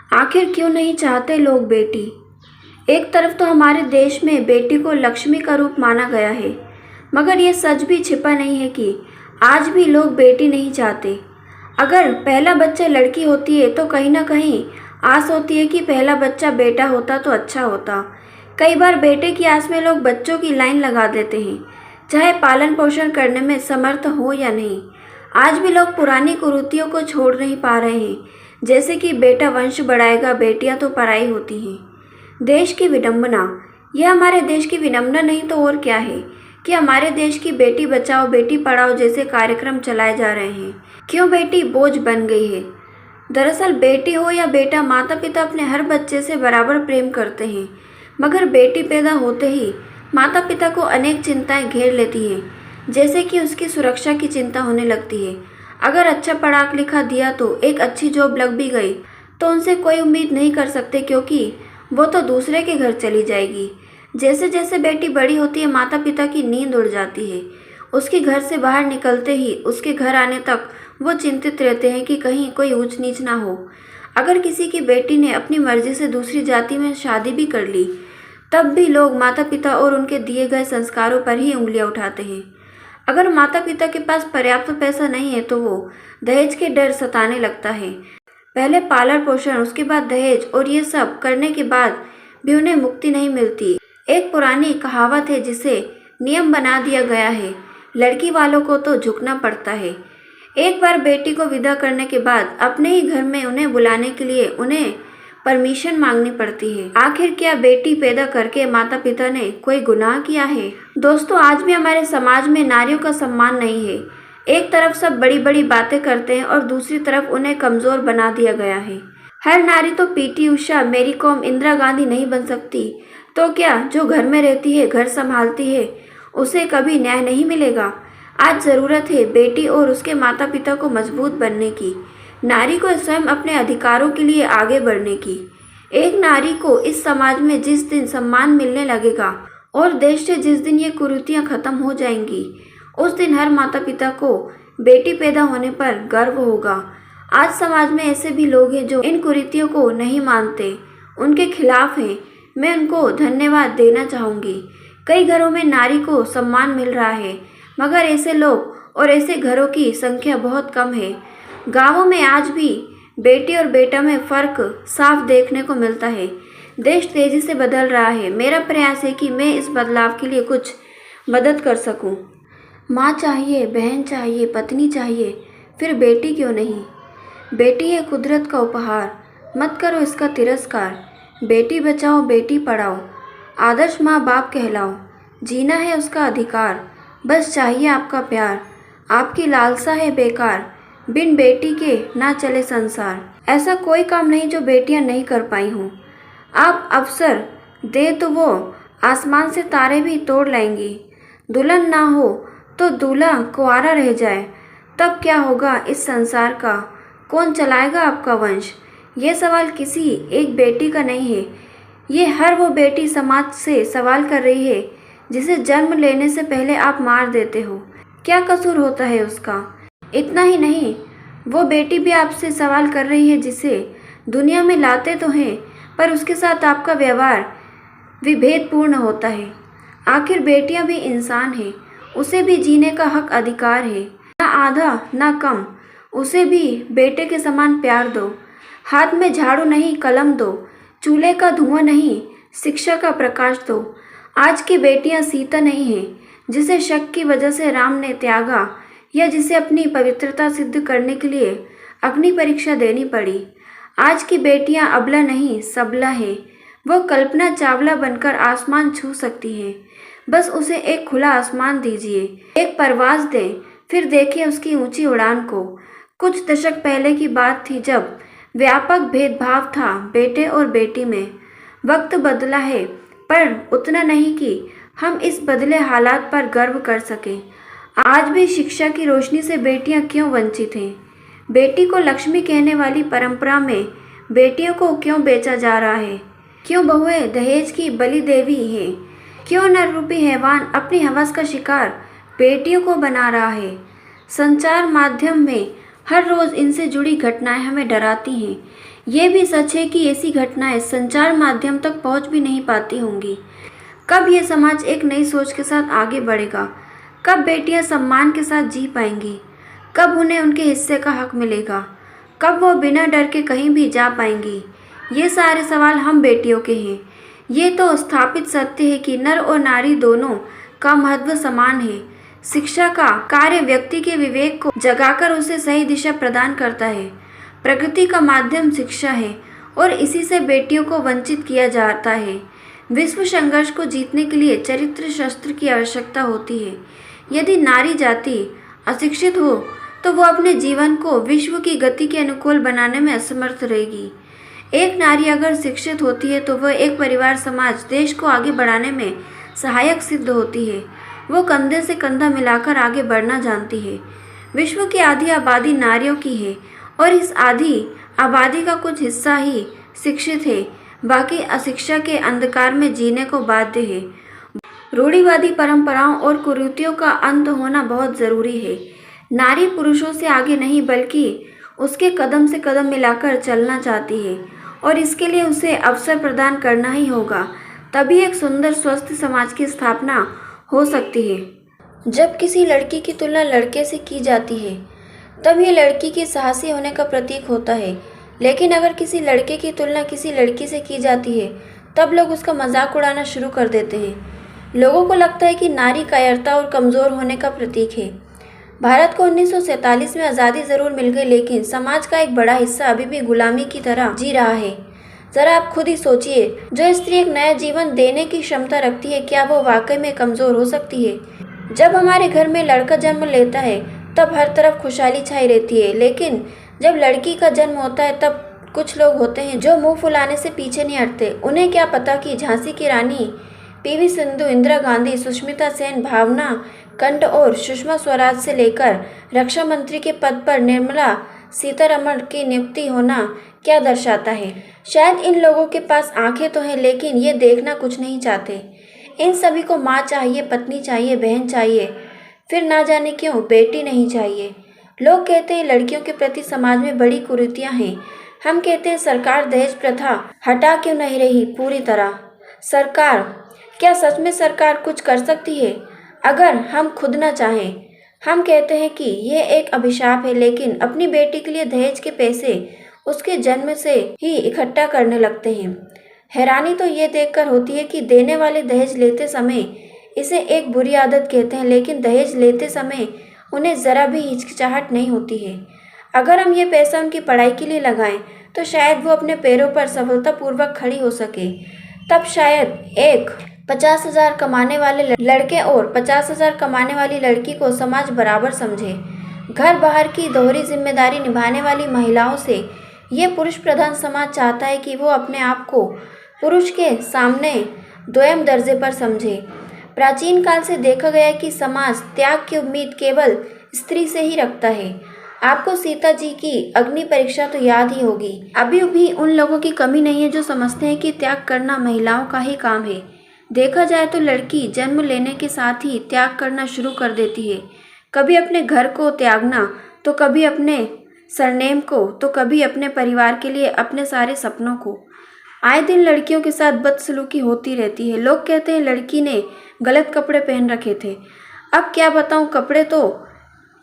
आखिर क्यों नहीं चाहते लोग बेटी? एक तरफ तो हमारे देश में बेटी को लक्ष्मी का रूप माना गया है, मगर ये सच भी छिपा नहीं है कि आज भी लोग बेटी नहीं चाहते। अगर पहला बच्चा लड़की होती है तो कहीं ना कहीं आस होती है कि पहला बच्चा बेटा होता तो अच्छा होता। कई बार बेटे की आस में लोग बच्चों की लाइन लगा देते हैं, चाहे पालन पोषण करने में समर्थ हो या नहीं। आज भी लोग पुरानी कुरीतियों को छोड़ नहीं पा रहे हैं, जैसे कि बेटा वंश बढ़ाएगा, बेटियां तो पराई होती हैं। देश की विडंबना, यह हमारे देश की विडंबना नहीं तो और क्या है कि हमारे देश की बेटी बचाओ बेटी पढ़ाओ जैसे कार्यक्रम चलाए जा रहे हैं। क्यों बेटी बोझ बन गई है? दरअसल बेटी हो या बेटा, माता पिता अपने हर बच्चे से बराबर प्रेम करते हैं, मगर बेटी पैदा होते ही माता पिता को अनेक चिंताएं घेर लेती हैं, जैसे कि उसकी सुरक्षा की चिंता होने लगती है। अगर अच्छा पढ़ा लिखा दिया तो एक अच्छी जॉब लग भी गई तो उनसे कोई उम्मीद नहीं कर सकते, क्योंकि वो तो दूसरे के घर चली जाएगी। जैसे जैसे बेटी बड़ी होती है माता पिता की नींद उड़ जाती है। उसके घर से बाहर निकलते ही उसके घर आने तक वो चिंतित रहते हैं कि कहीं कोई ऊंच नीच ना हो। अगर किसी की बेटी ने अपनी मर्जी से दूसरी जाति में शादी भी कर ली, तब भी लोग माता पिता और उनके दिए गए संस्कारों पर ही उंगलियां उठाते हैं। अगर माता पिता के पास पर्याप्त पैसा नहीं है तो वो दहेज के डर सताने लगता है। पहले पालन पोषण, उसके बाद दहेज, और ये सब करने के बाद भी उन्हें मुक्ति नहीं मिलती। एक पुरानी कहावत है जिसे नियम बना दिया गया है, लड़की वालों को तो झुकना पड़ता है। एक बार बेटी को विदा करने के बाद अपने ही घर में उन्हें बुलाने के लिए उन्हें परमिशन मांगनी पड़ती है। आखिर क्या बेटी पैदा करके माता पिता ने कोई गुनाह किया है? दोस्तों, आज भी हमारे समाज में नारियों का सम्मान नहीं है। एक तरफ सब बड़ी बड़ी बातें करते हैं और दूसरी तरफ उन्हें कमजोर बना दिया गया है। हर नारी तो पीटी उषा, मेरी कॉम, इंदिरा गांधी नहीं बन सकती। तो क्या जो घर में रहती है, घर संभालती है, उसे कभी न्याय नहीं मिलेगा? आज जरूरत है बेटी और उसके माता पिता को मजबूत बनने की, नारी को स्वयं अपने अधिकारों के लिए आगे बढ़ने की। एक नारी को इस समाज में जिस दिन सम्मान मिलने लगेगा और देश से जिस दिन ये कुरीतियां खत्म हो जाएंगी, उस दिन हर माता पिता को बेटी पैदा होने पर गर्व होगा। आज समाज में ऐसे भी लोग हैं जो इन कुरीतियों को नहीं मानते, उनके खिलाफ हैं। मैं उनको धन्यवाद देना चाहूँगी। कई घरों में नारी को सम्मान मिल रहा है, मगर ऐसे लोग और ऐसे घरों की संख्या बहुत कम है। गांवों में आज भी बेटी और बेटा में फर्क साफ देखने को मिलता है। देश तेजी से बदल रहा है। मेरा प्रयास है कि मैं इस बदलाव के लिए कुछ मदद कर सकूं। माँ चाहिए, बहन चाहिए, पत्नी चाहिए, फिर बेटी क्यों नहीं? बेटी है कुदरत का उपहार, मत करो इसका तिरस्कार। बेटी बचाओ, बेटी पढ़ाओ, आदर्श माँ बाप कहलाओ। जीना है उसका अधिकार, बस चाहिए आपका प्यार। आपकी लालसा है बेकार, बिन बेटी के ना चले संसार। ऐसा कोई काम नहीं जो बेटियां नहीं कर पाई हों। आप अवसर दे तो वो आसमान से तारे भी तोड़ लाएंगी। दुल्हन ना हो तो दूल्हा कुंवारा रह जाए, तब क्या होगा इस संसार का? कौन चलाएगा आपका वंश? ये सवाल किसी एक बेटी का नहीं है, ये हर वो बेटी समाज से सवाल कर रही है जिसे जन्म लेने से पहले आप मार देते हो। क्या कसूर होता है उसका? इतना ही नहीं, वो बेटी भी आपसे सवाल कर रही है जिसे दुनिया में लाते तो हैं, पर उसके साथ आपका व्यवहार विभेदपूर्ण होता है। आखिर बेटियां भी इंसान हैं, उसे भी जीने का हक अधिकार है, ना आधा ना कम। उसे भी बेटे के समान प्यार दो। हाथ में झाड़ू नहीं कलम दो, चूल्हे का धुआं नहीं शिक्षा का प्रकाश दो। आज की बेटियां सीता नहीं हैं जिसे शक की वजह से राम ने त्यागा, या जिसे अपनी पवित्रता सिद्ध करने के लिए अग्नि परीक्षा देनी पड़ी। आज की बेटियां अबला नहीं सबला है। वो कल्पना चावला बनकर आसमान छू सकती है। बस उसे एक खुला आसमान दीजिए, एक परवाज दें, फिर देखिए उसकी ऊंची उड़ान को। कुछ दशक पहले की बात थी जब व्यापक भेदभाव था बेटे और बेटी में। वक्त बदला है, पर उतना नहीं कि हम इस बदले हालात पर गर्व कर सकें। आज भी शिक्षा की रोशनी से बेटियां क्यों वंचित हैं? बेटी को लक्ष्मी कहने वाली परंपरा में बेटियों को क्यों बेचा जा रहा है? क्यों बहुएं दहेज की बलि देवी हैं? क्यों नर रूपी हैवान अपनी हवस का शिकार बेटियों को बना रहा है? संचार माध्यम में हर रोज इनसे जुड़ी घटनाएं हमें डराती हैं। ये भी सच है कि ऐसी घटनाएं संचार माध्यम तक पहुंच भी नहीं पाती होंगी। कब ये समाज एक नई सोच के साथ आगे बढ़ेगा? कब बेटियां सम्मान के साथ जी पाएंगी? कब उन्हें उनके हिस्से का हक मिलेगा? कब वो बिना डर के कहीं भी जा पाएंगी? ये सारे सवाल हम बेटियों के हैं। ये तो स्थापित सत्य है कि नर और नारी दोनों का महत्व समान है। शिक्षा का कार्य व्यक्ति के विवेक को जगाकर उसे सही दिशा प्रदान करता है। प्रगति का माध्यम शिक्षा है और इसी से बेटियों को वंचित किया जाता है। विश्व संघर्ष को जीतने के लिए चरित्र शस्त्र की आवश्यकता होती है। यदि नारी जाति अशिक्षित हो तो वो अपने जीवन को विश्व की गति के अनुकूल बनाने में असमर्थ रहेगी। एक नारी अगर शिक्षित होती है तो वह एक परिवार, समाज, देश को आगे बढ़ाने में सहायक सिद्ध होती है। वो कंधे से कंधा मिलाकर आगे बढ़ना जानती है। विश्व की आधी आबादी नारियों की है और इस आधी आबादी का कुछ हिस्सा ही शिक्षित है, बाकी अशिक्षा के अंधकार में जीने को बाध्य है। रूढ़िवादी परंपराओं और कुरीतियों का अंत होना बहुत ज़रूरी है। नारी पुरुषों से आगे नहीं बल्कि उसके कदम से कदम मिलाकर चलना चाहती है और इसके लिए उसे अवसर प्रदान करना ही होगा। तभी एक सुंदर स्वस्थ समाज की स्थापना हो सकती है। जब किसी लड़की की तुलना लड़के से की जाती है तब यह लड़की के साहसी होने का प्रतीक होता है, लेकिन अगर किसी लड़के की तुलना किसी लड़की से की जाती है तब लोग उसका मजाक उड़ाना शुरू कर देते हैं। लोगों को लगता है कि नारी कायरता और कमज़ोर होने का प्रतीक है। भारत को 1947 में आज़ादी ज़रूर मिल गई, लेकिन समाज का एक बड़ा हिस्सा अभी भी गुलामी की तरह जी रहा है। ज़रा आप खुद ही सोचिए, जो स्त्री एक नया जीवन देने की क्षमता रखती है, क्या वो वाकई में कमज़ोर हो सकती है? जब हमारे घर में लड़का जन्म लेता है तब हर तरफ खुशहाली छाई रहती है, लेकिन जब लड़की का जन्म होता है तब कुछ लोग होते हैं जो मुंह फुलाने से पीछे नहीं हटते। उन्हें क्या पता कि झांसी की रानी पीवी सिंधु, इंदिरा गांधी, सुष्मिता सेन, भावना कंठ और सुषमा स्वराज से लेकर रक्षा मंत्री के पद पर निर्मला सीतारमण की नियुक्ति होना क्या दर्शाता है? शायद इन लोगों के पास आंखें तो हैं, लेकिन ये देखना कुछ नहीं चाहते। इन सभी को माँ चाहिए, पत्नी चाहिए, बहन चाहिए, फिर ना जाने क्यों बेटी नहीं चाहिए। लोग कहते हैं लड़कियों के प्रति समाज में बड़ी कुरीतियाँ हैं। हम कहते हैं सरकार दहेज प्रथा हटा क्यों नहीं रही पूरी तरह? सरकार, क्या सच में सरकार कुछ कर सकती है अगर हम खुद ना चाहें? हम कहते हैं कि यह एक अभिशाप है, लेकिन अपनी बेटी के लिए दहेज के पैसे उसके जन्म से ही इकट्ठा करने लगते हैं। हैरानी तो ये देखकर होती है कि देने वाले दहेज लेते समय इसे एक बुरी आदत कहते हैं, लेकिन दहेज लेते समय उन्हें ज़रा भी हिचकिचाहट नहीं होती है। अगर हम ये पैसा उनकी पढ़ाई के लिए लगाएं तो शायद वो अपने पैरों पर सफलतापूर्वक खड़ी हो सके। तब शायद एक 50,000 कमाने वाले लड़के और 50,000 कमाने वाली लड़की को समाज बराबर समझे। घर बाहर की दोहरी जिम्मेदारी निभाने वाली महिलाओं से ये पुरुष प्रधान समाज चाहता है कि वो अपने आप को पुरुष के सामने दोयम दर्जे पर समझे। प्राचीन काल से देखा गया है कि समाज त्याग की उम्मीद केवल स्त्री से ही रखता है। आपको सीता जी की अग्नि परीक्षा तो याद ही होगी। अभी भी उन लोगों की कमी नहीं है जो समझते हैं कि त्याग करना महिलाओं का ही काम है। देखा जाए तो लड़की जन्म लेने के साथ ही त्याग करना शुरू कर देती है। कभी अपने घर को त्यागना, तो कभी अपने सरनेम को, तो कभी अपने परिवार के लिए अपने सारे सपनों को। आए दिन लड़कियों के साथ बदसलूकी होती रहती है। लोग कहते हैं लड़की ने गलत कपड़े पहन रखे थे। अब क्या बताऊं, कपड़े तो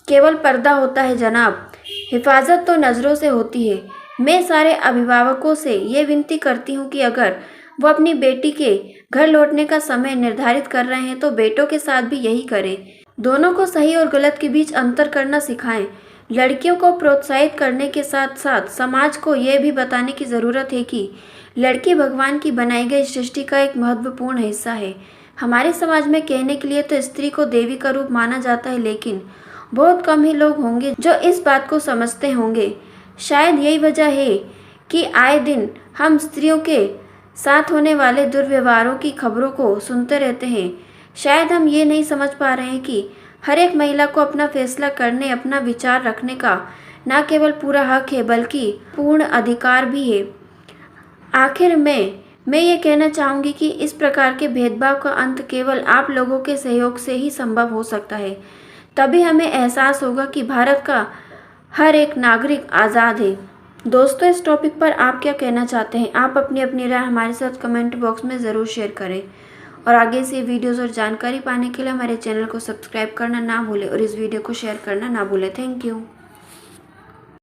केवल पर्दा होता है जनाब, हिफाजत तो नज़रों से होती है। मैं सारे अभिभावकों से ये विनती करती हूँ कि अगर वो अपनी बेटी के घर लौटने का समय निर्धारित कर रहे हैं तो बेटों के साथ भी यही करें। दोनों को सही और गलत के बीच अंतर करना सिखाएं। लड़कियों को प्रोत्साहित करने के साथ साथ समाज को यह भी बताने की ज़रूरत है कि लड़की भगवान की बनाई गई सृष्टि का एक महत्वपूर्ण हिस्सा है। हमारे समाज में कहने के लिए तो स्त्री को देवी का रूप माना जाता है, लेकिन बहुत कम ही लोग होंगे जो इस बात को समझते होंगे। शायद यही वजह है कि आए दिन हम स्त्रियों के साथ होने वाले दुर्व्यवहारों की खबरों को सुनते रहते हैं। शायद हम ये नहीं समझ पा रहे हैं कि हर एक महिला को अपना फैसला करने, अपना विचार रखने का न केवल पूरा हक है बल्कि पूर्ण अधिकार भी है। आखिर में मैं ये कहना चाहूँगी कि इस प्रकार के भेदभाव का अंत केवल आप लोगों के सहयोग से ही संभव हो सकता है। तभी हमें एहसास होगा कि भारत का हर एक नागरिक आज़ाद है। दोस्तों, इस टॉपिक पर आप क्या कहना चाहते हैं? आप अपनी अपनी राय हमारे साथ कमेंट बॉक्स में ज़रूर शेयर करें और आगे से वीडियोस और जानकारी पाने के लिए हमारे चैनल को सब्सक्राइब करना ना भूलें और इस वीडियो को शेयर करना ना भूलें। Thank you.